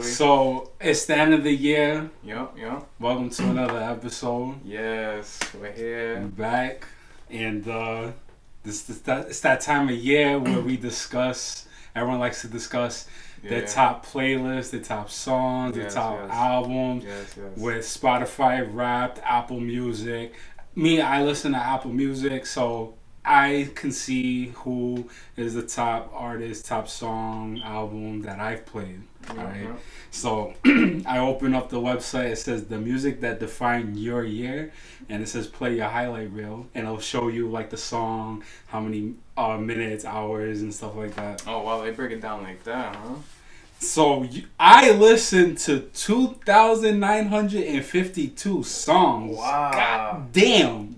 So it's the end of the year. Yep. Welcome to another episode. Yes, we're here. We're back, and it's that time of year where we discuss. Everyone likes to discuss their top playlists, their top songs, their top albums. With Spotify Wrapped, Apple Music. I listen to Apple Music, so I can see who is the top artist, top song, album that I've played. Alright. So I open up the website, it says the music that defined your year, and it says play your highlight reel, and it'll show you like the song, how many minutes, hours, and stuff like that. Oh wow, they break it down like that, huh? So I listened to 2,952 songs. Wow. God damn.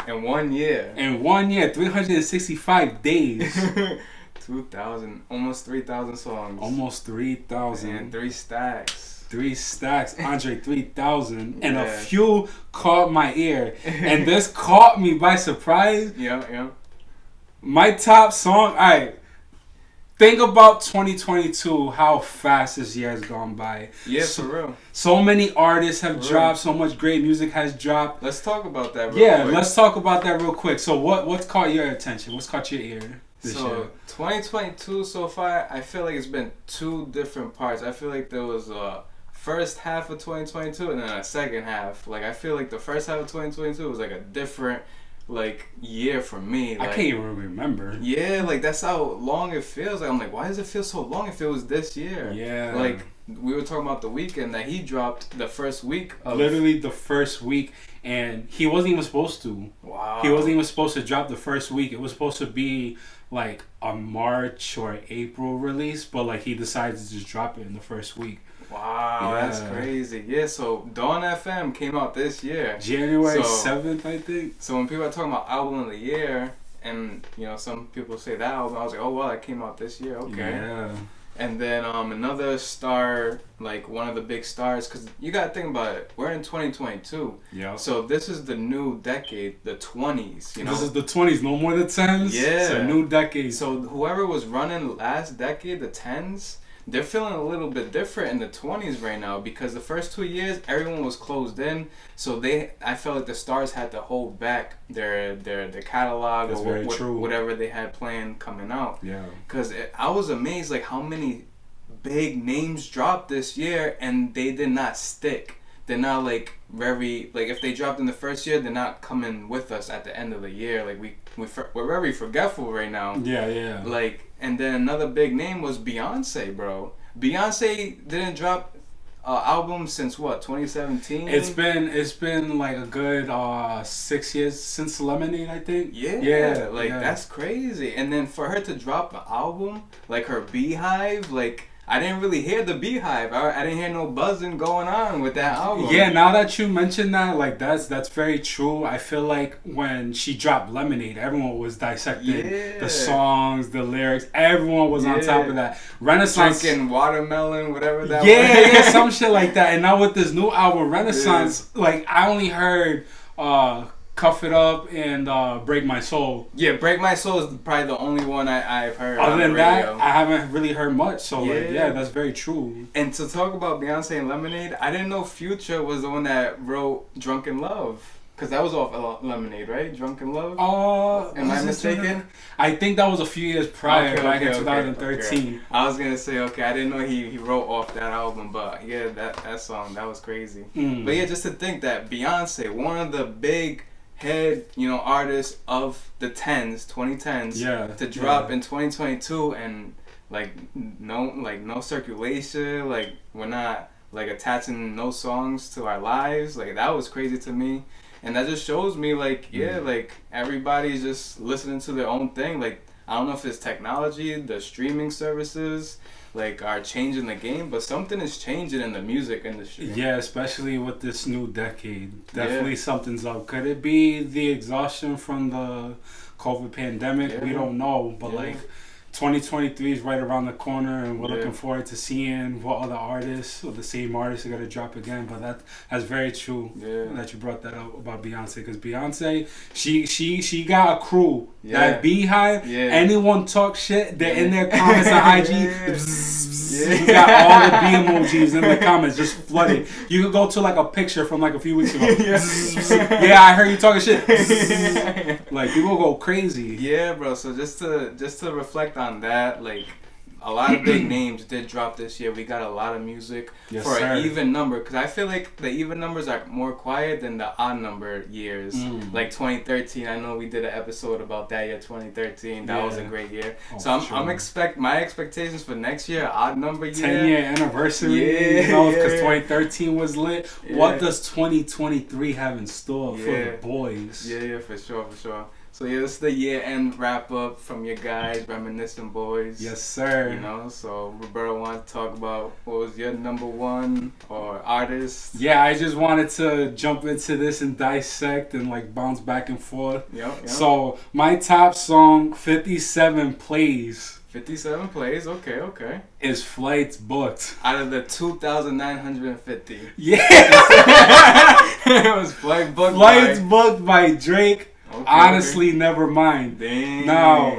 In 1 year. 365 days. 2,000, almost 3,000 songs. Almost 3,000. And 3 stacks. 3 stacks, Andre, 3,000. And a few caught my ear. And this caught me by surprise. Yeah. My top song, think about 2022, how fast this year has gone by. Yeah, for real. So many artists have dropped, so much great music has dropped. Let's talk about that real quick. Let's talk about that real quick. So what's caught your attention? What's caught your ear this year? 2022 so far, I feel like it's been 2 different parts. I feel like there was a first half of 2022 and then a second half. Like, I feel like the first half of 2022 was like a different year for me. I can't even remember. Yeah, like that's how long it feels. Like, I'm like, why does it feel so long if it was this year? Yeah. Like, we were talking about the weekend that he dropped the first week of... Literally the first week, and he wasn't even supposed to. Wow. He wasn't even supposed to drop the first week. It was supposed to be like a March or April release, but like he decided to just drop it in the first week. Wow, that's crazy. Yeah, so Dawn FM came out this year. January 7th, I think. So when people are talking about album of the year, and some people say that album, I was like, oh wow, that came out this year. Okay. Yeah. And then another star, like one of the big stars, because you got to think about it. We're in 2022. Yeah. So this is the new decade, the 20s. This is the 20s, no more the 10s. Yeah. It's a new decade. So whoever was running last decade, the 10s, they're feeling a little bit different in the 20s right now, because the first 2 years everyone was closed in, so I felt like the stars had to hold back their catalog. That's very true. Whatever they had planned coming out. Yeah. Because I was amazed like how many big names dropped this year and they did not stick. They're not very if they dropped in the first year, they're not coming with us at the end of the year. Like we're very forgetful right now. Yeah. And then another big name was Beyonce, bro. Beyonce didn't drop album since what, 2017? It's been like a good 6 years since Lemonade, I think. Yeah. That's crazy. And then for her to drop an album like her Beehive, I didn't really hear the Beehive. I didn't hear no buzzing going on with that album. Yeah, now that you mention that, that's very true. I feel like when she dropped Lemonade, everyone was dissecting the songs, the lyrics. Everyone was on top of that. Renaissance, drinking watermelon, whatever that was. Yeah, some shit like that. And now with this new album, Renaissance, I only heard Cuff It Up and Break My Soul. Yeah, Break My Soul is probably the only one I've heard. Other than that, I haven't really heard much. So that's very true. And to talk about Beyonce and Lemonade, I didn't know Future was the one that wrote Drunken Love. Because that was off Lemonade, right? Drunken Love? Am I mistaken? I think that was a few years prior, back in 2013. Okay. I was going to say, I didn't know he wrote off that album, but yeah, that song, that was crazy. But yeah, just to think that Beyonce, one of the big head, artists of the 2010s, to drop in 2022 and no circulation, we're not attaching no songs to our lives, that was crazy to me. And that just shows me everybody's just listening to their own thing. I don't know if it's technology, the streaming services are changing the game, but something is changing in the music industry. Yeah, especially with this new decade. Definitely something's up. Could it be the exhaustion from the COVID pandemic? We don't know, but 2023 is right around the corner, and we're looking forward to seeing what other artists or the same artists are gonna drop again. But that's very true that you brought that up about Beyonce, because Beyonce, she got a crew. That Beehive. Anyone talk shit, they're in their comments on IG. You got all the B emojis in the comments just flooded. You could go to like a picture from like a few weeks ago. I heard you talking shit. Like people go crazy. Yeah, bro. So just to reflect on that, like a lot of big names did drop this year. We got a lot of music for an even number, because I feel like the even numbers are more quiet than the odd number years. Like 2013, I know we did an episode about that year. 2013, that was a great year. So my expectations for next year, odd number year, 10-year anniversary. You know, because 2013 was lit. What does 2023 have in store for the boys? Yeah, for sure. So this is the year-end wrap-up from your guys, Reminiscent Boys. Yes, sir. You know, so Roberto wants to talk about what was your number one or artist. Yeah, I just wanted to jump into this and dissect and like bounce back and forth. Yep. So my top song, 57 plays. 57 plays, okay. Is Flights Booked. Out of the 2,950. Yeah. It was Flights Booked by Drake. Honestly, never mind. Dang. Now,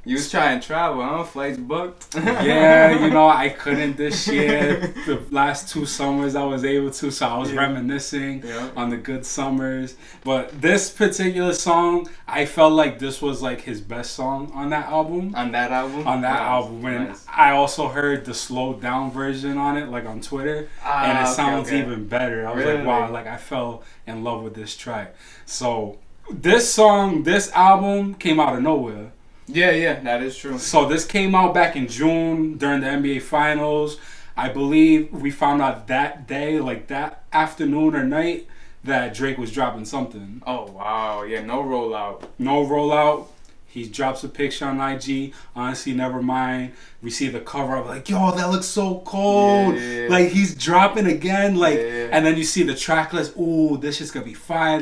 you was trying to travel, huh? Flights booked? Yeah, you know, I couldn't this year. The last 2 summers I was able to, so I was reminiscing on the good summers. But this particular song, I felt like this was like his best song on that album. On that album? On that album. And I also heard the slowed down version on it, like on Twitter. And it sounds even better. I was like, wow, like I fell in love with this track. So this album came out of nowhere. Yeah, that is true. So this came out back in June during the NBA Finals. I believe we found out that day, like that afternoon or night, that Drake was dropping something. Oh, wow. Yeah, no rollout. He drops a picture on IG. Honestly, never mind. We see the cover up, like, yo, that looks so cold. Yeah. Like, he's dropping again. Like, and then you see the track list. Ooh, this shit's gonna be fire.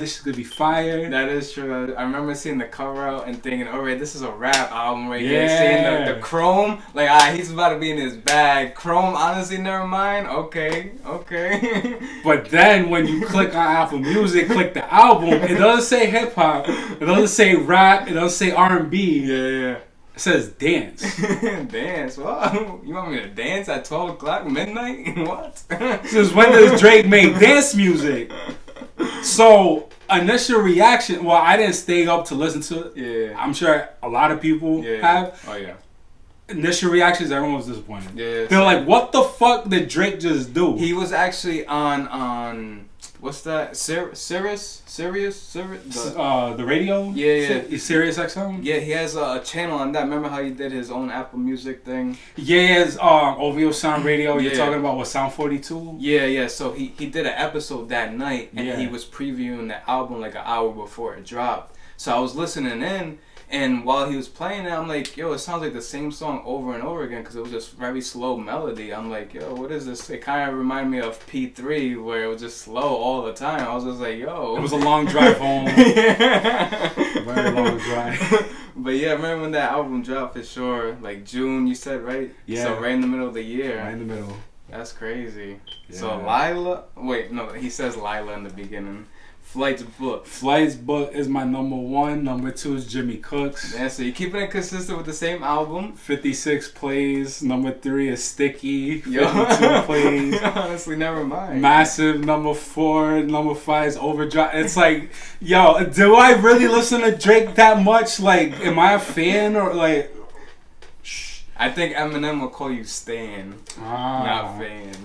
That is true. I remember seeing the cover out and thinking, all right, this is a rap album right here. Seeing the Chrome, like, he's about to be in his bag. Chrome, honestly, never mind. Okay. But then when you click on Apple Music, click the album, it doesn't say hip hop. It doesn't say rap. It doesn't say R&B. Yeah. It says dance. Dance? What? You want me to dance at 12 o'clock midnight? What? Since when does Drake make dance music? So, initial reaction, well, I didn't stay up to listen to it. Yeah. I'm sure a lot of people have. Oh, yeah. Initial reactions, everyone was disappointed. Yeah. They're like, what the fuck did Drake just do? He was actually on what's that? Sirius? The radio? Yeah. Sirius XM? Yeah, he has a channel on that. Remember how he did his own Apple Music thing? Yeah, it's OVO Sound Radio. You're talking about what, Sound 42? Yeah. So he did an episode that night, and he was previewing the album like an hour before it dropped. So I was listening in, and while he was playing it, I'm like, yo, it sounds like the same song over and over again, because it was just very slow melody. I'm like, yo, what is this? It kind of reminded me of P3, where it was just slow all the time. I was just like, yo. It was a long drive home. Very long drive. But yeah, I remember when that album dropped for sure. Like June, you said, right? Yeah. So right in the middle of the year. Right in the middle. That's crazy. Yeah. So Lila, wait, no, he says Lila in the beginning. Flights Booked is my number 1. Number 2 is Jimmy Cooks. Yeah, so you're keeping it consistent with the same album. 56 plays. Number 3 is Sticky. 52 plays. Honestly, never mind. Massive. Number 4. Number 5 is Overdrive. It's like, yo, do I really listen to Drake that much? Like, am I a fan or like? I think Eminem will call you Stan, not fan.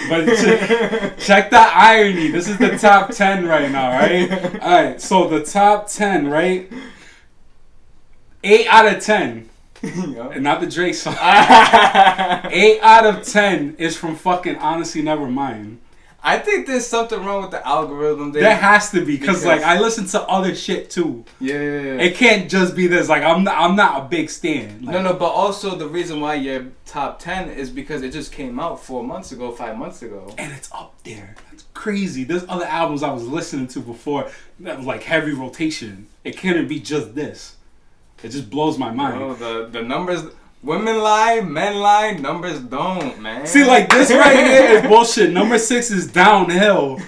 But check that irony. This is the top 10 right now, right? Alright, so the top 10, right? 8 out of 10. And not the Drake song. 8 out of 10 is from fucking Honestly Nevermind. I think there's something wrong with the algorithm. There has to be, because like I listen to other shit too. Yeah. It can't just be this. Like I'm not a big stan. Like, no. But also the reason why you're top 10 is because it just came out 5 months ago, and it's up there. That's crazy. There's other albums I was listening to before that was like heavy rotation. It couldn't be just this. It just blows my mind. The numbers, women lie, men lie, numbers don't, man. See, like this right here is bullshit. Number 6 is Downhill,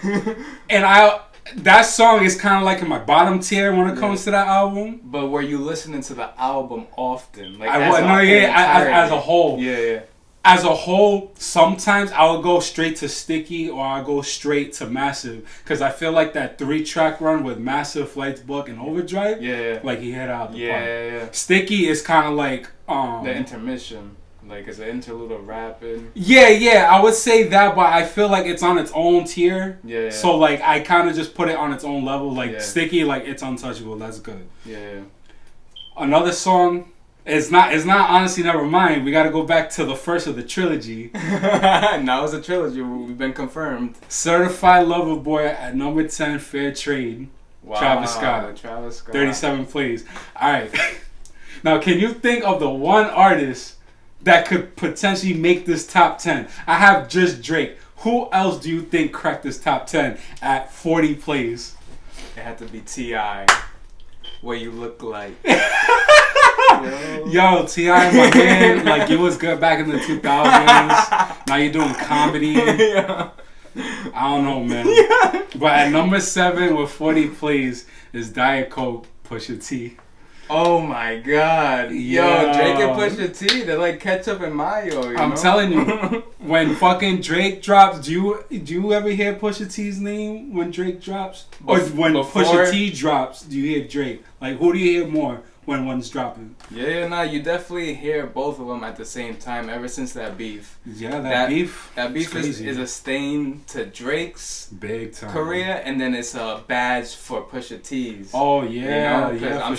and that song is kind of like in my bottom tier when it comes to that album. But were you listening to the album often? Like as a whole. Yeah. As a whole, sometimes I'll go straight to Sticky or I'll go straight to Massive. Because I feel like that 3-track run with Massive, Flights, Book, and Overdrive, like he hit out the park. Yeah. Sticky is kind of like... the intermission. Like, it's an interlude of rapping. Yeah, I would say that, but I feel like it's on its own tier. Yeah. So, like, I kind of just put it on its own level. Like, Sticky, like, it's untouchable. That's good. Yeah. Another song... It's not honestly, never mind. We got to go back to the first of the trilogy. Now it's a trilogy. We've been confirmed. Certified Lover Boy at number 10, Fair Trade. Wow. Travis Scott. 37 plays. All right. Now, can you think of the one artist that could potentially make this top 10? I have just Drake. Who else do you think cracked this top 10 at 40 plays? It had to be T.I. What You Look Like. Yo, T.I., my man, like, you was good back in the 2000s. Now you're doing comedy. Yeah. I don't know, man. But at number 7 with 40 plays is Diet Coke, Pusha T. Oh my God. Yo, Drake and Pusha T, they're like ketchup and mayo, I'm telling you, when fucking Drake drops, do you ever hear Pusha T's name when Drake drops? Or when Pusha T drops, do you hear Drake? Like, who do you hear more when one's dropping? You definitely hear both of them at the same time ever since that beef. Yeah, that beef. That beef is a stain to Drake's big time career, and then it's a badge for Pusha T's. Oh yeah, you know? yeah, I'm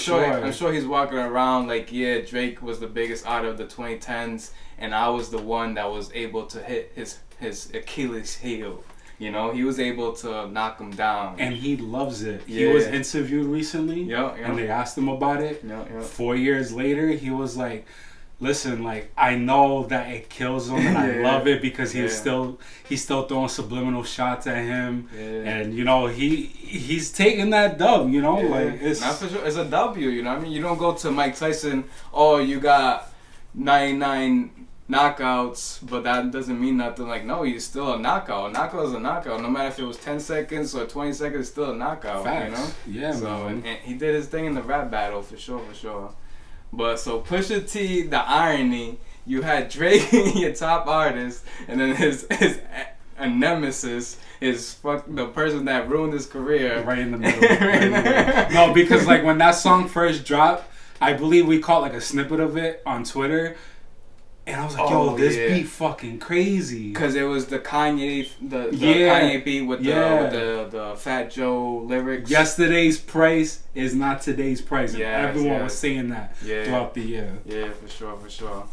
sure he's walking around like, yeah, Drake was the biggest artist of the 2010s, and I was the one that was able to hit his Achilles heel. You know, he was able to knock him down. And he loves it. He was interviewed recently, and they asked him about it. 4 years later, he was like, listen, like, I know that it kills him, and I love it because he's still throwing subliminal shots at him. And, you know, he's taking that dub, you know? Like, it's... Not for sure. It's a W, you know what I mean? You don't go to Mike Tyson, oh, you got 99... knockouts, but that doesn't mean nothing. Like, no, he's still a knockout. A knockout is a knockout. No matter if it was 10 seconds or 20 seconds, it's still a knockout. Facts. You know? Yeah, so, man. And he did his thing in the rap battle, for sure. But, so, Pusha T, the irony, you had Drake, your top artist, and then his nemesis is the person that ruined his career. Right in the middle. No, because, like, when that song first dropped, I believe we caught, like, a snippet of it on Twitter. And I was like, yo, this beat fucking crazy. Because it was the Kanye, the Kanye beat with the Fat Joe lyrics. Yesterday's price is not today's price. And everyone was saying that throughout the year. Yeah, for sure.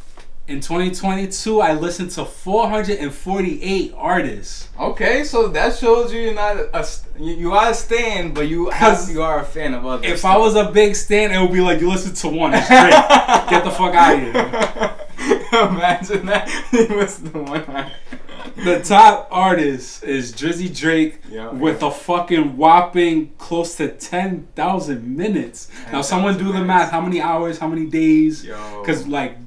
In 2022, I listened to 448 artists. Okay, so that shows you you are a stan, but you are a fan of others. If I was a big stan, it would be like, you listen to one, it's Drake. Get the fuck out of here. Imagine that. He was the one. The top artist is Drizzy Drake with a fucking whopping close to 10,000 minutes. 10, now, someone do the math. How many hours? How many days? Because, like,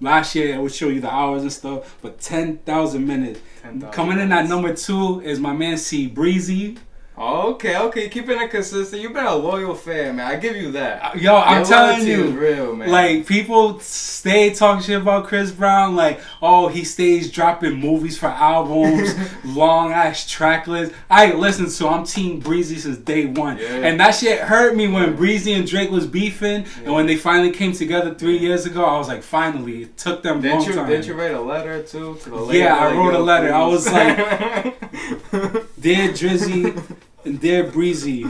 last year, it would show you the hours and stuff. But 10,000 minutes. 10,000 Coming in at number 2 is my man C Breezy. Okay, keeping it consistent. You've been a loyal fan, man. I give you that. Yo, I'm telling you, real, man. Like, people stay talking shit about Chris Brown, like, oh, he stays dropping movies for albums, long ass track lists. I listen to. I'm Team Breezy since day one, and that shit hurt me when Breezy and Drake was beefing, and when they finally came together 3 years ago, I was like, finally, it took them a long time. Didn't you write a letter too to the lady? Yeah, I wrote a letter. Please. I was like, dear Drizzy. And dear Breezy,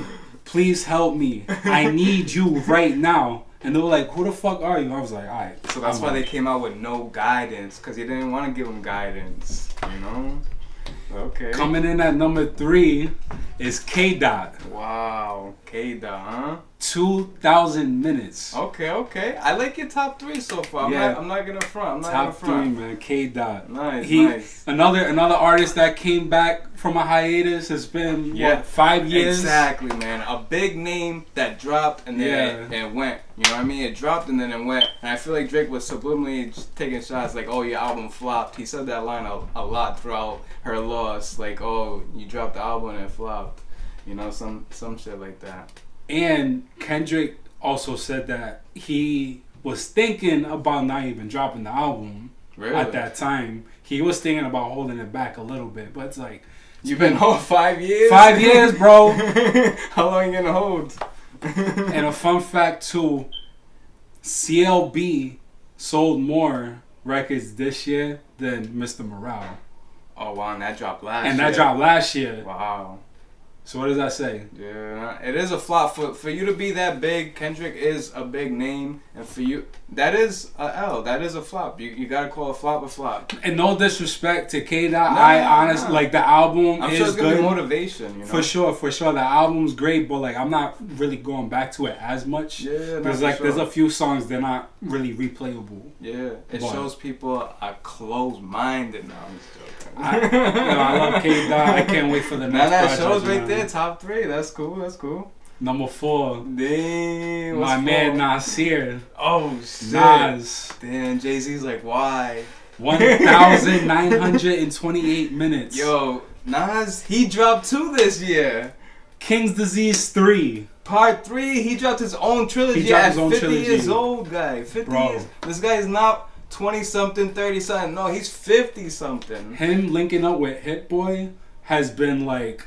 please help me. I need you right now. And they were like, who the fuck are you? I was like, all right. So that's why they came out with no guidance, because you didn't want to give them guidance, you know? Okay. Coming in at number 3 is K-Dot. Wow. K-Dot, huh? 2,000 minutes. Okay. I like your top 3 so far. I'm not gonna front. Top 3, man. K. Dot. Nice. Another artist that came back from a hiatus has been 5 years. Exactly, man. A big name that dropped and then it went. You know what I mean? It dropped and then it went. And I feel like Drake was subliminally just taking shots like, "Oh, your album flopped." He said that line a lot throughout her loss. Like, "Oh, you dropped the album and it flopped." You know, some shit like that. And Kendrick also said that he was thinking about not even dropping the album at that time. He was thinking about holding it back a little bit, but it's like... You've been hold 5 years? 5 years, bro. How long you gonna hold? And a fun fact, too, CLB sold more records this year than Mr. Morale. Oh, wow, and that dropped last year. And that dropped last year. Wow. So what does that say? Yeah, it is a flop. For you to be that big, Kendrick is a big name, and for you, that is a L. That is a flop. You gotta call a flop a flop. And no disrespect to K. Dot. I honestly like the album. I'm is sure it's gonna good. be motivation. You know? For sure. The album's great, but like I'm not really going back to it as much. Yeah, because like there's a few songs they're not really replayable. Yeah, it shows people are closed-minded now. I'm just joking. I love K. Dot. I can't wait for the next project. Shows right there, top 3. That's cool. Number 4. Damn. My man Nasir. Oh shit. Nas. Damn, Jay-Z's like, why? 1,928 minutes. Yo, Nas, he dropped 2 this year. King's Disease 3. Part 3, he dropped his own trilogy at 50 years old, guy. 50 years. This guy is not 20-something, 30-something. No, he's 50-something. Him linking up with Hit Boy has been like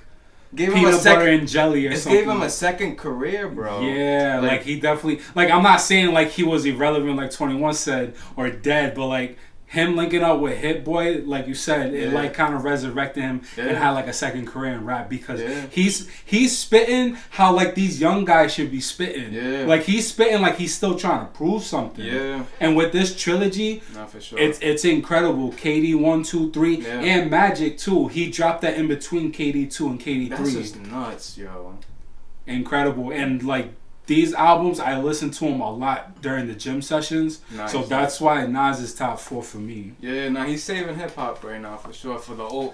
gave peanut butter and jelly or something. It gave him a second career, bro. Yeah, like he definitely... Like, I'm not saying like he was irrelevant like 21 said or dead, but like him linking up with Hit Boy, like you said, it like kind of resurrected him and had like a second career in rap because he's spitting how like these young guys should be spitting. Yeah. Like he's spitting like he's still trying to prove something. Yeah. And with this trilogy, for sure. it's incredible. KD 1, 2, 3, and Magic 2. He dropped that in between KD 2 and KD 3. That's just nuts, yo. Incredible. And like these albums, I listen to them a lot during the gym sessions. Nice. So that's why Nas is top 4 for me. Yeah, now he's saving hip hop right now for sure. For the old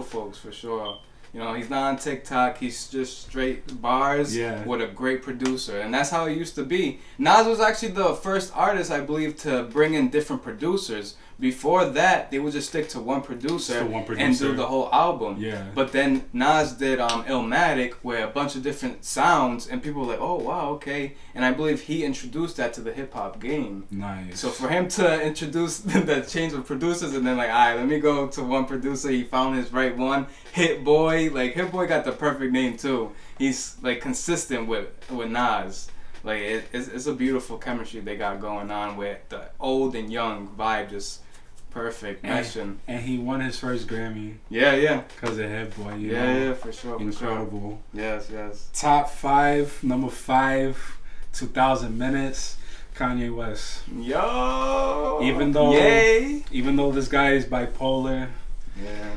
folks for sure. You know, he's not on TikTok. He's just straight bars with a great producer. And that's how it used to be. Nas was actually the first artist, I believe, to bring in different producers. Before that, they would just stick to one producer and do the whole album. Yeah. But then Nas did Illmatic, where a bunch of different sounds, and people were like, oh, wow, okay. And I believe he introduced that to the hip-hop game. Nice. So for him to introduce the change of producers and then like, all right, let me go to one producer. He found his right one. Hit Boy. Like, Hit Boy got the perfect name, too. He's, like, consistent with Nas. Like, it's a beautiful chemistry they got going on with the old and young vibe, just perfect meshing. And he won his first Grammy. Yeah. Because of Hit Boy, you know? Yeah, for sure. Incredible. For sure. Yes. Top 5, number 5, 2,000 minutes, Kanye West. Yo! Even though this guy is bipolar,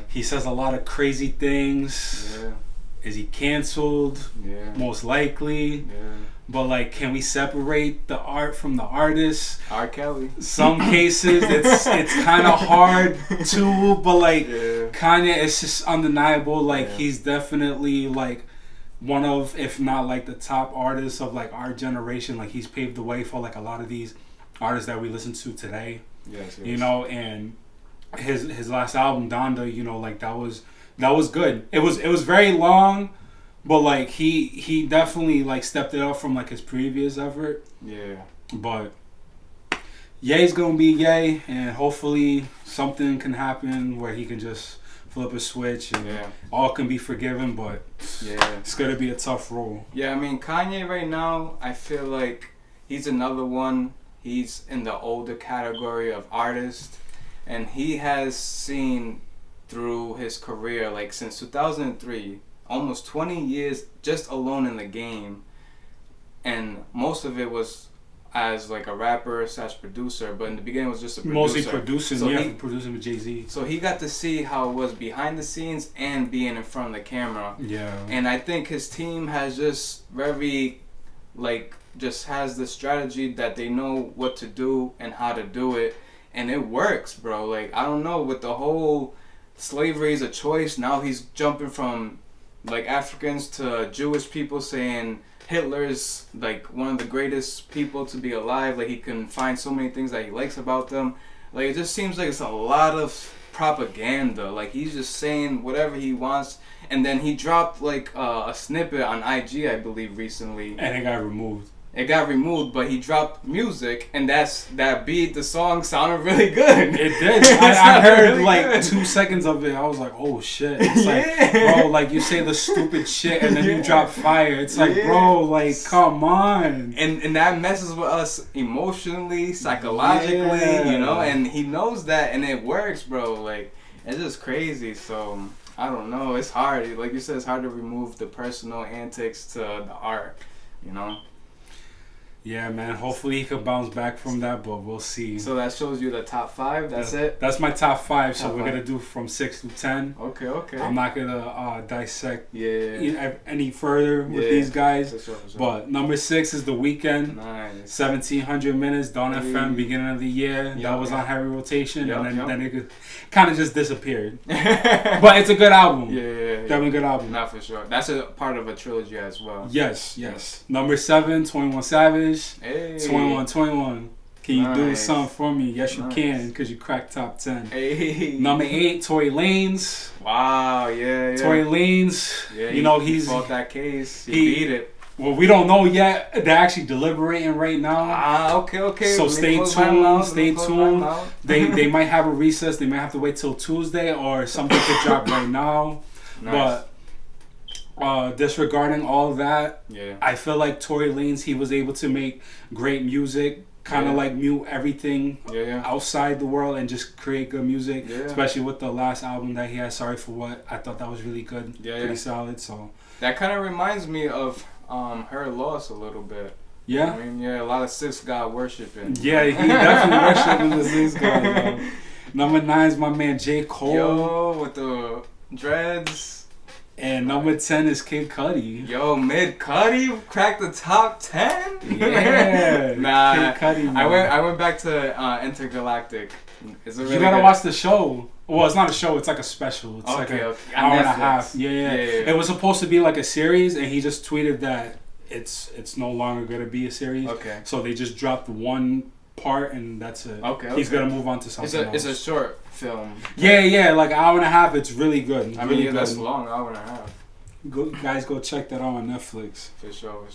he says a lot of crazy things. Yeah. Is he canceled? Yeah. Most likely. Yeah. But like, can we separate the art from the artist? R. Kelly. Some cases it's kind of hard to, but like Kanye, it's just undeniable. Like he's definitely like one of, if not like the top artists of like our generation. Like he's paved the way for like a lot of these artists that we listen to today. Yes. You know, and his last album, Donda, you know, like that was good. It was very long. But like he definitely like stepped it up from like his previous effort. Yeah. But Ye's gonna be Ye, and hopefully something can happen where he can just flip a switch and all can be forgiven. But it's gonna be a tough role. Yeah, I mean Kanye right now, I feel like he's another one. He's in the older category of artist, and he has seen through his career like since 2003. Almost 20 years just alone in the game, and most of it was as like a rapper / producer, but in the beginning it was just a producer. Mostly producing, producing with Jay-Z. So he got to see how it was behind the scenes and being in front of the camera. Yeah. And I think his team has just very like just has the strategy that they know what to do and how to do it, and it works, bro. Like, I don't know, with the whole slavery is a choice, now he's jumping from like Africans to Jewish people, saying Hitler's like one of the greatest people to be alive. Like, he can find so many things that he likes about them. Like, it just seems like it's a lot of propaganda. Like, he's just saying whatever he wants. And then he dropped like a snippet on IG, I believe, recently. And it got removed. It got removed, but he dropped music, and that beat, the song sounded really good. It did. I heard really like good. 2 seconds of it. I was like, oh shit. It's like, bro, like you say the stupid shit and then you drop fire. It's like, bro, like, come on. And that messes with us emotionally, psychologically, you know, and he knows that, and it works, bro. Like, it's just crazy. So I don't know. It's hard. Like you said, it's hard to remove the personal antics to the art, you know? Yeah, man. Hopefully he could bounce back from that, but we'll see. So that shows you the top 5. That's it. That's my top 5. So we're gonna do from 6 to 10. Okay. I'm not gonna dissect any further with these guys. For sure. But number 6 is The Weeknd. Nice. 1700 minutes. Dawn FM. Beginning of the year. That was on heavy rotation, and then it kind of just disappeared. But it's a good album. Yeah. Definitely a good album. Not for sure. That's a part of a trilogy as well. Yes. Number 7, 21 Savage. Hey. 21. Can you do something for me? Yes, you can, because you cracked top 10. Hey. Number 8, Tory Lanez. Wow, yeah. Tory Lanez. Yeah, you know, he fought that case. He beat it. Well, we don't know yet. They're actually deliberating right now. Okay. So stay tuned. They might have a recess. They might have to wait till Tuesday, or something could drop right now. Nice. But disregarding all of that, I feel like Tory Lanez, he was able to make great music, kind of like mute everything outside the world and just create good music, especially with the last album that he had, Sorry for What. I thought that was really good, pretty solid. So that kind of reminds me of Her Loss a little bit. Yeah? I mean, a lot of 6 God worshiping. Yeah, he definitely worshiping the 6 God. Number 9 is my man J. Cole. Yo, with the dreads. And number 10 is Kid Cudi. Yo, Mid Cudi cracked the top 10? Yeah. Nah, Kid Cudi, man. I went back to Intergalactic. It's really you gotta watch the show. Well, it's not a show. It's like a special. It's like an hour and a half. Yeah. It was supposed to be like a series, and he just tweeted that it's no longer gonna be a series. Okay. So they just dropped one part, and that's it. Okay. He's gonna move on to something else. It's a short film. Yeah, like an hour and a half. It's really good. I mean, that's long, hour and a half. Guys, go check that out on Netflix. For sure.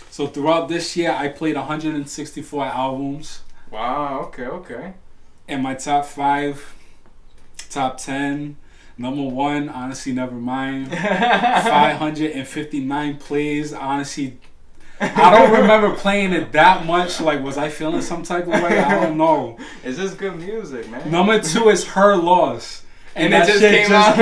So throughout this year, I played 164 albums. Wow. Okay. And my top 5, top 10. Number 1, honestly, never mind. 559 plays. Honestly, I don't remember playing it that much. Like, was I feeling some type of way? I don't know. It's just good music, man. Number 2 is Her Loss. And that just came out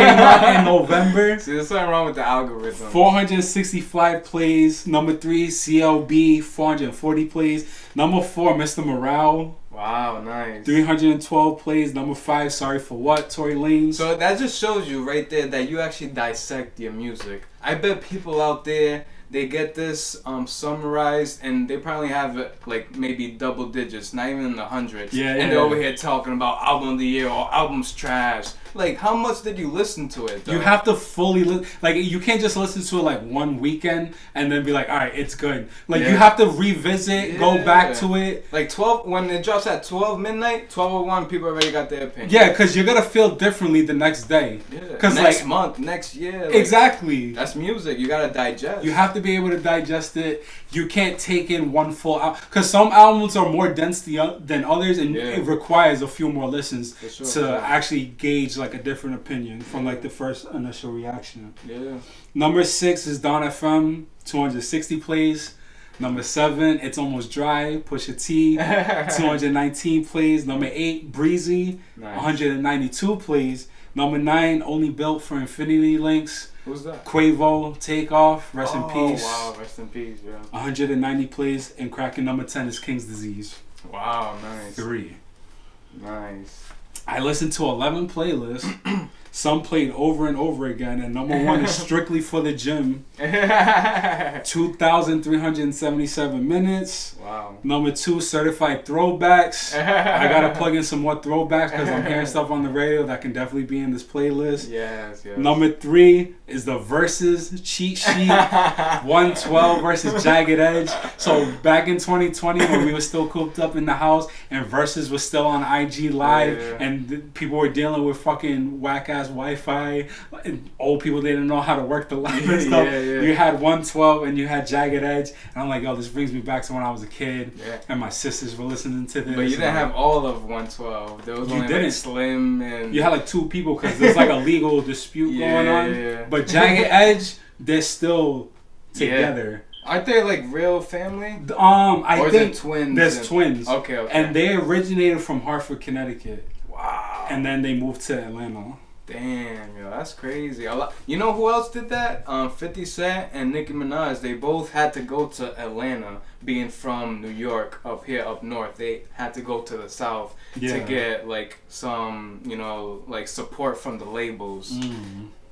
in November. See, there's something wrong with the algorithm. 465 plays. Number 3, CLB, 440 plays. Number 4, Mr. Morale. Wow, nice. 312 plays. Number 5, Sorry for What, Tory Lanez. So that just shows you right there that you actually dissect your music. I bet people out there, they get this summarized, and they probably have it like maybe double digits, not even in the hundreds. And they're over here talking about album of the year or album's trash. Like, how much did you listen to it, though? You have to fully like, you can't just listen to it like one weekend and then be like, all right, it's good. Like, you have to revisit, go back to it. Like 12, when it drops at 12 midnight, 12:01, people already got their opinion. Yeah, because you're gonna feel differently the next day. Because next month, next year. Like, exactly. That's music. You gotta digest. You have to be able to digest it. You can't take in one full album, because some albums are more dense than others, and it requires a few more listens to actually gauge like a different opinion from like the first initial reaction. Number 6 is Dawn FM, 260 plays. Number 7, It's Almost Dry, Pusha T, 219 plays. Number 8, Breezy, 192 plays. Number 9, Only Built for Infinity Links. Who's that? Quavo, Takeoff, rest in peace. Oh, wow, rest in peace, 190 plays. And cracking number 10 is King's Disease. Wow, nice. 3. Nice. I listened to 11 playlists. some played over and over again, and number one is Strictly for the Gym. 2,377 minutes. Wow. Number two, Certified Throwbacks. I gotta plug in some more throwbacks because I'm hearing stuff on the radio that can definitely be in this playlist. Yes. Number three is the Versus Cheat Sheet. 112 versus Jagged Edge. So back in 2020 when we were still cooped up in the house and Versus was still on IG Live and people were dealing with fucking whack ass Wi-Fi and old people didn't know how to work the live and stuff. You had 112 and you had Jagged Edge, and I'm like, yo, this brings me back to when I was a kid and my sisters were listening to this. But you didn't have all of 112. There was only like Slim and you had like two people because there's like a legal dispute going on. But Jagged Edge, they're still together. Aren't they like real family? I or think is it twins. There's twins. Okay. And they originated from Hartford, Connecticut. Wow. And then they moved to Atlanta. Damn, yo, that's crazy. You know who else did that? 50 Cent and Nicki Minaj. They both had to go to Atlanta, being from New York, up north. They had to go to the South to get like some, like support from the labels.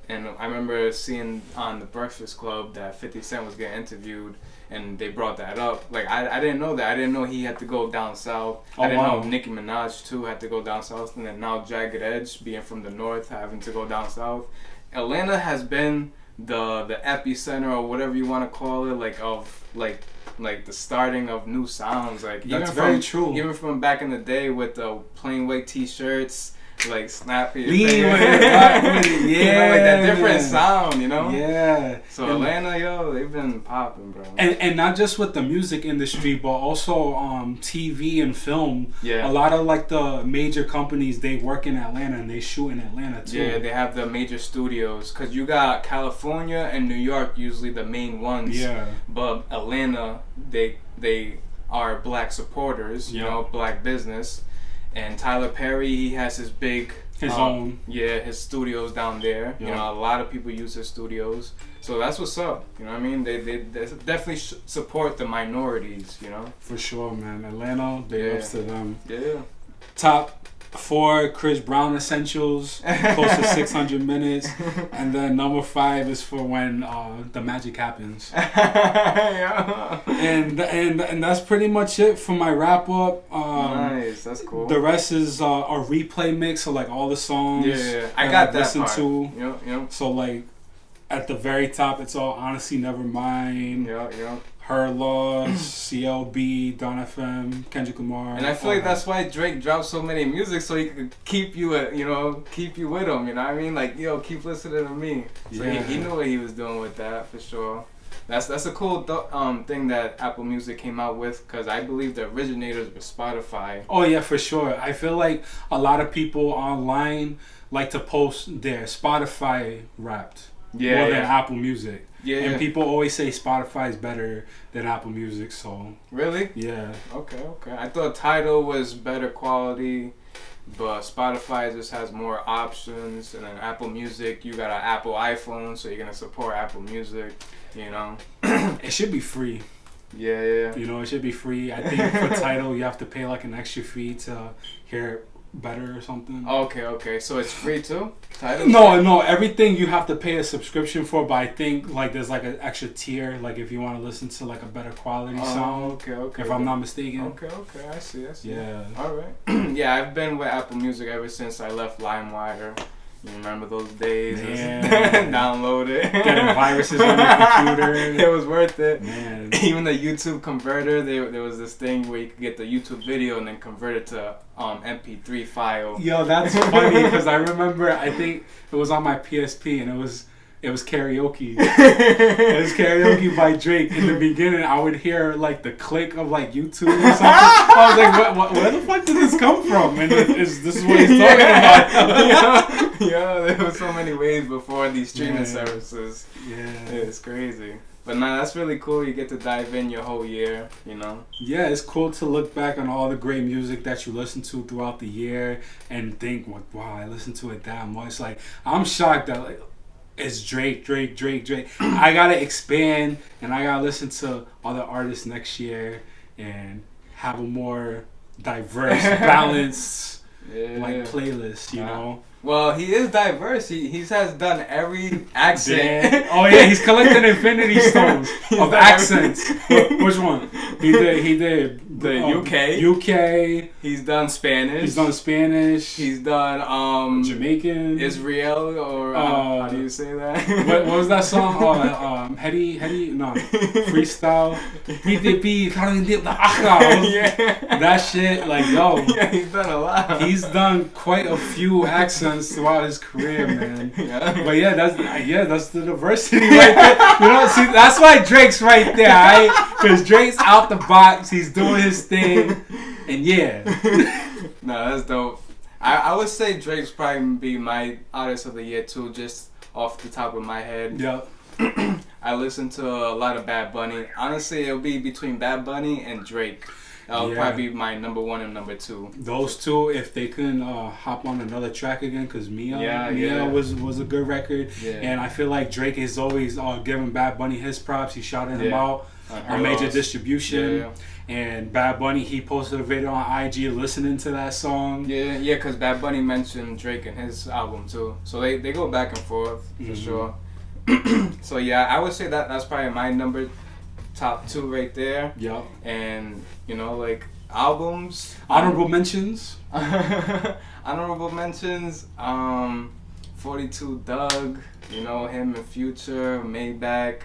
And I remember seeing on the Breakfast Club that 50 Cent was getting interviewed, and they brought that up. Like, I didn't know that. I didn't know he had to go down south. I didn't know Nicki Minaj, too, had to go down south. And then now Jagged Edge, being from the north, having to go down south. Atlanta has been the epicenter, or whatever you want to call it, like the starting of new sounds. Like, that's very true. Even from back in the day with the plain white T-shirts, like snappy, like that different sound, Yeah. So Atlanta, yo, they've been popping, bro. And not just with the music industry, but also TV and film. Yeah. A lot of like the major companies, they work in Atlanta and they shoot in Atlanta too. Yeah, they have the major studios because you got California and New York usually the main ones. Yeah. But Atlanta, they are black supporters, black business. And Tyler Perry, he has his big... His own. Yeah, his studios down there. Yeah. A lot of people use his studios. So that's what's up. You know what I mean? They definitely support the minorities, For sure, man. Atlanta, big ups to them. Yeah. Top 4, Chris Brown Essentials, close to 600 minutes. And then number 5 is for when the magic happens. and that's pretty much it for my wrap up. Nice, that's cool. The rest is a replay mix of like all the songs. Yeah. I got that listened part. to. Yep. So like at the very top, it's all Honestly Nevermind. Yep. Her Loss, CLB, Don FM, Kendrick Lamar. And I feel like that's why Drake dropped so many music, so he could keep you with him, you know what I mean? Like, keep listening to me. So he knew what he was doing with that, for sure. That's a cool thing that Apple Music came out with, because I believe the originators were Spotify. Oh, yeah, for sure. I feel like a lot of people online like to post their Spotify Wrapped more than Apple Music. Yeah. And people always say Spotify is better than Apple Music, so... Really? Yeah. Okay. I thought Tidal was better quality, but Spotify just has more options, and then Apple Music, you got an Apple iPhone, so you're going to support Apple Music, It should be free. Yeah. It should be free. I think for Tidal, you have to pay like an extra fee to hear it better or something. Okay. So it's free too? Tidal? No. Everything you have to pay a subscription for, but I think like there's like an extra tier, like if you want to listen to like a better quality sound. Okay. If I'm not mistaken. Okay. I see. Yeah. All right. Yeah, I've been with Apple Music ever since I left LimeWire. You remember those days? Download it. Getting viruses on your computer. It was worth it. Man. Even the YouTube converter, there was this thing where you could get the YouTube video and then convert it to MP3 file. Yo, that's funny because I remember, I think it was on my PSP and it was karaoke. It was karaoke by Drake. In the beginning, I would hear like the click of like YouTube or something. I was like, where the fuck did this come from? And this is what he's talking about. Yeah, there were so many ways before these streaming services. Yeah. It's crazy. But nah, that's really cool. You get to dive in your whole year, Yeah, it's cool to look back on all the great music that you listened to throughout the year and think, wow, I listened to it that much. Like, I'm shocked that like it's Drake. I gotta expand and I gotta listen to other artists next year and have a more diverse, balanced playlist, Well, he is diverse. He has done every accent. Oh yeah, he's collecting infinity stones of accents. Which one? He did the UK. UK. He's done Spanish. He's done Jamaican. Israel, or how do you say that? what was that song? Heady, no, freestyle. Yeah. That shit, like, yo. Yeah, he's done a lot. He's done quite a few accents throughout his career, man. Yeah. But that's the diversity right there. You know, see, that's why Drake's right there, right? Because Drake's out the box. He's doing his thing, and yeah. No, that's dope. I would say Drake's probably be my artist of the year too, just off the top of my head. Yeah. I listen to a lot of Bad Bunny. Honestly, it'll be between Bad Bunny and Drake. That'll probably be my number 1 and number 2. Those two, if they couldn't hop on another track again, because Mia was a good record. Yeah. And I feel like Drake is always giving Bad Bunny his props. He shouted him out on major distribution. Yeah. And Bad Bunny, he posted a video on IG listening to that song. Yeah, because Bad Bunny mentioned Drake in his album too. So they go back and forth for sure. So yeah, I would say that's probably my top 2 right there. Yep. And like albums. Honorable mentions. 42 Doug. Him and Future, Maybach.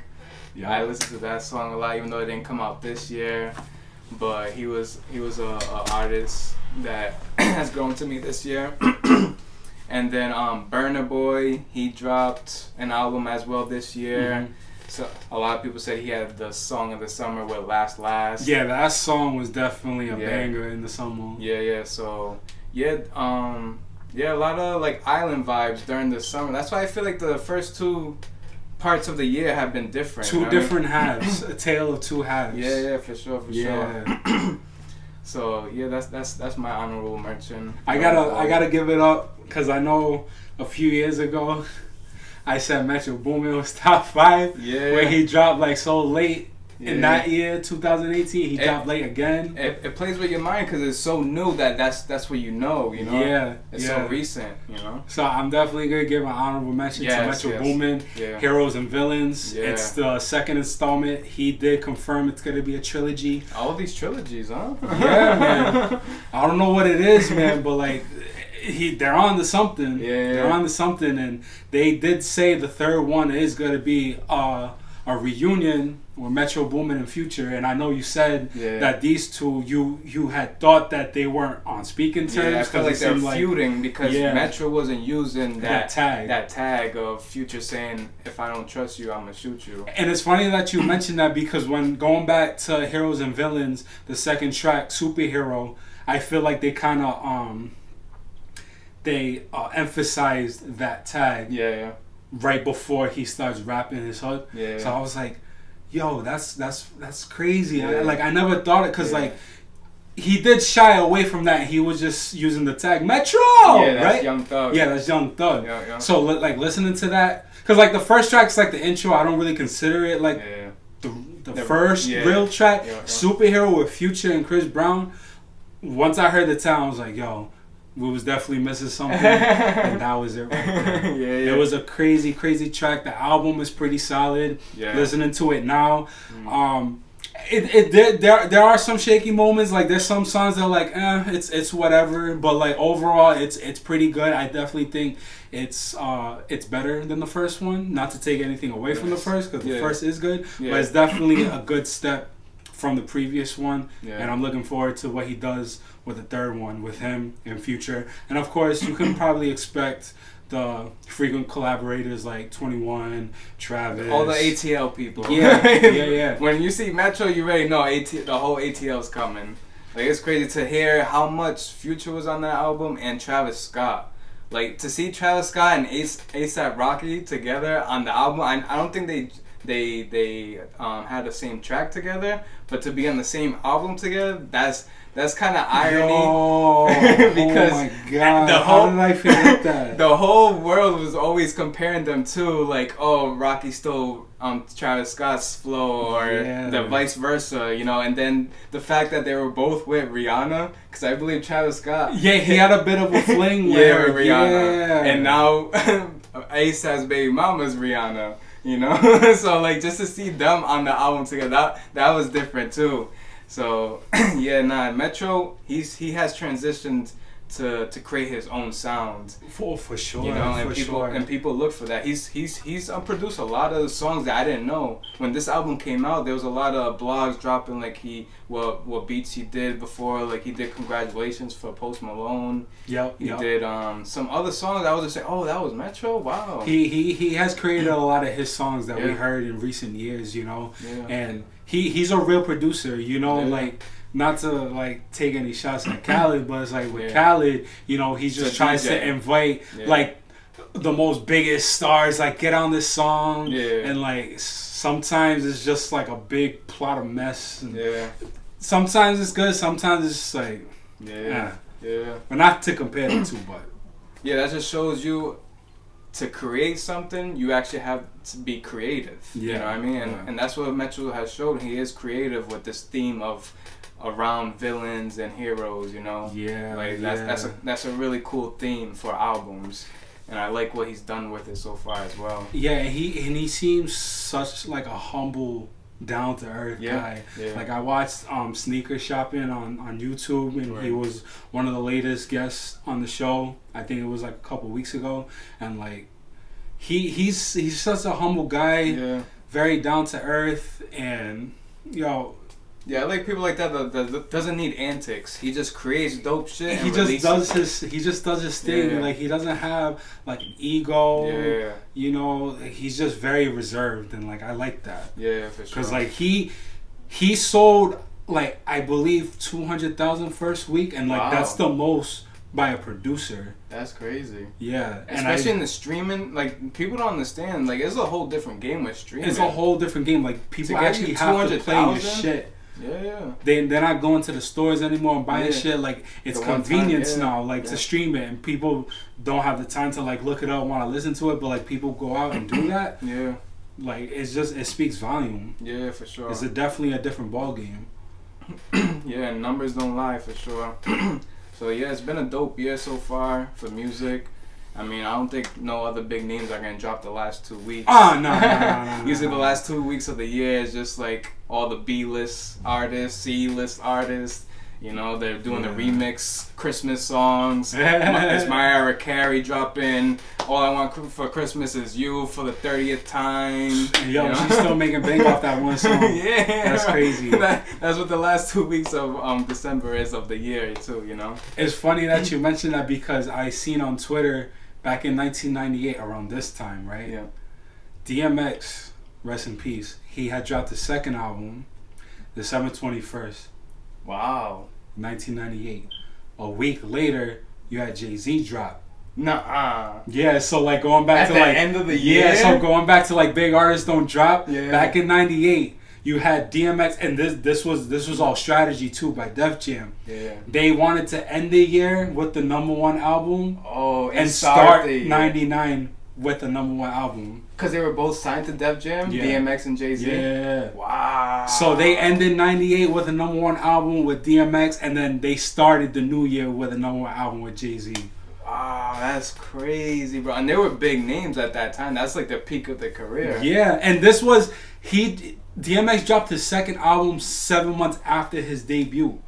Yeah, I listened to that song a lot, even though it didn't come out this year. But he was a artist that has grown to me this year. And then Burna Boy, he dropped an album as well this year. Mm-hmm. So a lot of people said he had the song of the summer with Last. Yeah, that song was definitely a banger in the summer. Yeah. So a lot of like island vibes during the summer. That's why I feel like the first 2 parts of the year have been different. 2 different halves, a tale of 2 halves. Yeah, for sure. So that's my honorable mention. I gotta give it up because I know a few years ago I said Metro Boomin was top 5. Yeah. Where he dropped like so late in that year, 2018. He dropped late again. It plays with your mind because it's so new that's what you know. Yeah. It's so recent. So I'm definitely gonna give an honorable mention to Metro Boomin. Yeah. Heroes and Villains. Yeah. It's the 2nd installment. He did confirm it's gonna be a trilogy. All these trilogies, huh? Yeah, man. I don't know what it is, man, but like. They're on to something. Yeah. They're on to something, and they did say the 3rd one is gonna be a reunion with Metro Boomin and Future. And I know you said that these two, you had thought that they weren't on speaking terms. Yeah, I feel like they're feuding because Metro wasn't using that tag of Future saying, "If I don't trust you, I'm gonna shoot you." And it's funny that you mentioned that because when going back to Heroes and Villains, the 2nd track, Superhero, I feel like they kind of emphasized that tag right before he starts rapping his hook. So I was like, yo, that's crazy. I never thought it because like he did shy away from that. He was just using the tag Metro, right? Young Thug. Yeah, that's Young Thug. Yeah. So like listening to that, because like the first track's like the intro. I don't really consider it like the first real track. Superhero with Future and Chris Brown. Once I heard the tag, I was like, yo. We was definitely missing something, and that was it right there. It was a crazy, crazy track. The album is pretty solid. Yeah. Listening to it now, there are some shaky moments. Like there's some songs that are like, it's whatever. But like overall, it's pretty good. I definitely think it's better than the first one. Not to take anything away from the first, because the first is good, but it's definitely a good step from the previous one, and I'm looking forward to what he does with the 3rd one with him in Future. And of course, you can probably expect the frequent collaborators like 21, Travis, all the ATL people. Yeah. When you see Metro, you already know the whole ATL's coming. Like it's crazy to hear how much Future was on that album and Travis Scott. Like to see Travis Scott and ASAP Rocky together on the album. I don't think they had the same track together, but to be on the same album together, that's kind of irony. Because oh my god, how did I forget that? The whole world was always comparing them to, like, oh, Rocky stole Travis Scott's flow, or the vice versa, you know. And then the fact that they were both with Rihanna, because I believe Travis Scott, he had a bit of a fling with Rihanna, and now Ace has baby mama's Rihanna, you know. So like, just to see them on the album together, that was different too. So Metro, he has transitioned to create his own sound. For sure, you know, and people look for that. He's produced a lot of songs that I didn't know. When this album came out, there was a lot of blogs dropping, like what beats he did before. Like, he did Congratulations for Post Malone. He did some other songs. I was just saying, oh, that was Metro. Wow. He has created a lot of his songs that we heard in recent years. You know, and he's a real producer. You know, like. Not to like take any shots at Khaled, but it's like with Khaled, you know, he just tries to invite like the most biggest stars, like, get on this song, and like sometimes it's just like a big plot of mess. And sometimes it's good, sometimes it's just like but not to compare the two, but that just shows you, to create something, you actually have to be creative. You know what I mean? And that's what Metro has showed. He is creative with this theme of around villains and heroes, you know. That's a really cool theme for albums, and I like what he's done with it so far as well. He seems such like a humble, down to earth guy. Like, I watched Sneaker Shopping on YouTube, and he was one of the latest guests on the show. I think it was like a couple weeks ago, and like he's such a humble guy, very down to earth, and I like people like that doesn't need antics. He just creates dope shit. He just does his thing. Like, he doesn't have like an ego. You know, he's just very reserved, and like, I like that. For sure. Because like he sold, like, I believe 200,000 first week, and like that's the most by a producer. That's crazy. Especially in the streaming, like, people don't understand. Like, it's a whole different game with streaming. It's a whole different game. Like, people actually have to play your shit. They're not going to the stores anymore and buying shit. Like, it's convenience now, like, to stream it, and people don't have the time to like look it up, want to listen to it, but like, people go out and do that. Like, it's just, it speaks volume. For sure. It's definitely a different ball game. And numbers don't lie, for sure. So it's been a dope year so far for music. I mean, I don't think no other big names are going to drop the last 2 weeks. No. Usually the last 2 weeks of the year is just like all the B-list artists, C-list artists. You know, they're doing the remix Christmas songs. It's Mariah Carey dropping All I Want for Christmas Is You for the 30th time. She's still making bank off that one song. That's crazy. That's what the last 2 weeks of December is of the year too, you know. It's funny that you mentioned that, because I seen on Twitter back in 1998 around this time, right? DMX, rest in peace, he had dropped his second album December 21st. Wow. 1998. A week later, you had Jay-Z drop. Nuh-uh. Yeah, so like, going back to like the end of the year. Yeah, so going back to like big artists don't drop. Back in 98, you had DMX, and this was all strategy too by Def Jam. They wanted to end the year with the #1 album. And start 99 with the #1 album. Because they were both signed to Def Jam, DMX and Jay-Z? Wow. So they ended 98 with a #1 album with DMX, and then they started the new year with a #1 album with Jay-Z. Wow, that's crazy, bro. And they were big names at that time. That's like the peak of their career. And this was, DMX dropped his second album 7 months after his debut.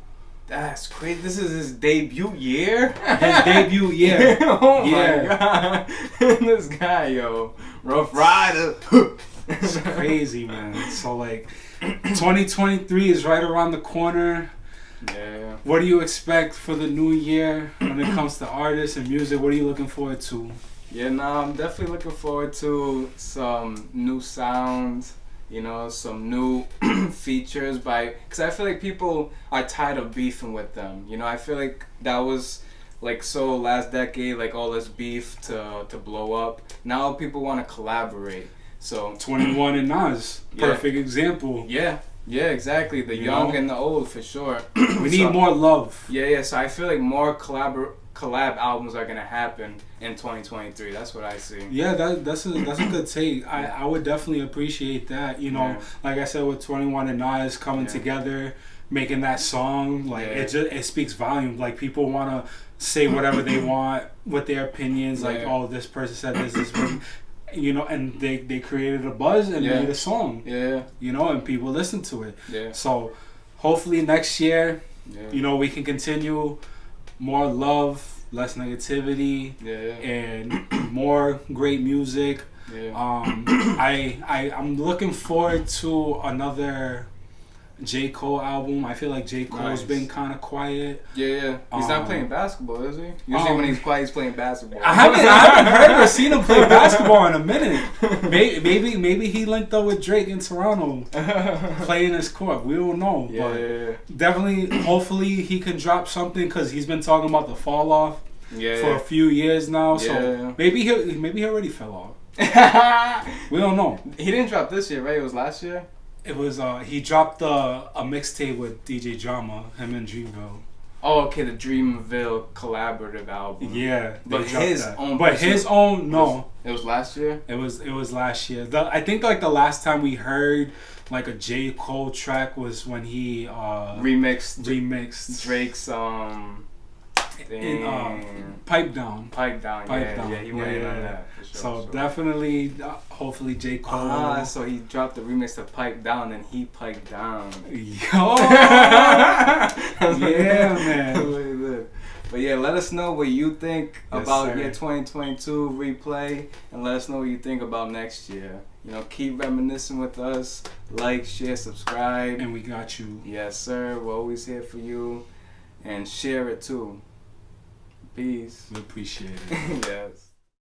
That's crazy. This is his debut year? His debut year. Oh my god. This guy, yo. Rough Rider. It's crazy, man. So like, 2023 is right around the corner. What do you expect for the new year when it comes to artists and music? What are you looking forward to? I'm definitely looking forward to some new sounds. You know, some new features because I feel like people are tired of beefing with them. You know, I feel like that was like so last decade, like all this beef to blow up. Now people want to collaborate. So 21 and Nas, perfect example. Yeah, exactly. The young and the old, for sure. We need more love. Yeah. So I feel like more collab albums are gonna happen in 2023. That's what I see. Yeah, that's a good take. I would definitely appreciate that. You know, like I said, with 21 and Nas coming together, making that song, like it speaks volume. Like people want to say whatever they want with their opinions. Like, oh, this person said this person. You know, and they created a buzz and made a song. Yeah. You know, and people listen to it. Yeah. So hopefully next year, you know, we can continue more love, less negativity, and more great music. Yeah. I'm looking forward to another J. Cole album. I feel like J. Cole's been kind of quiet. Yeah. He's not playing basketball, is he? Usually when he's quiet, he's playing basketball. I haven't heard or seen him play basketball in a minute. Maybe he linked up with Drake in Toronto, playing his court. We don't know. But definitely, hopefully, he can drop something because he's been talking about the fall off for a few years now. So maybe he already fell off. We don't know. He didn't drop this year, right? It was last year. It was he dropped a mixtape with DJ Drama, him and Dreamville. Oh, okay, the Dreamville collaborative album. Yeah, but his own. But his own, no. It was last year. It was last year. I think like the last time we heard like a J. Cole track was when he remixed Drake's Pipe Down. Yeah, he went in on that. For sure, so definitely, hopefully J. Cole. So he dropped the remix of Pipe Down and he piped down. Yo! Yeah, man. But yeah, let us know what you think about your 2022 replay, and let us know what you think about next year. You know, keep reminiscing with us. Like, share, subscribe. And we got you. Yes, sir. We're always here for you. And share it too. Peace. We appreciate it. Yes.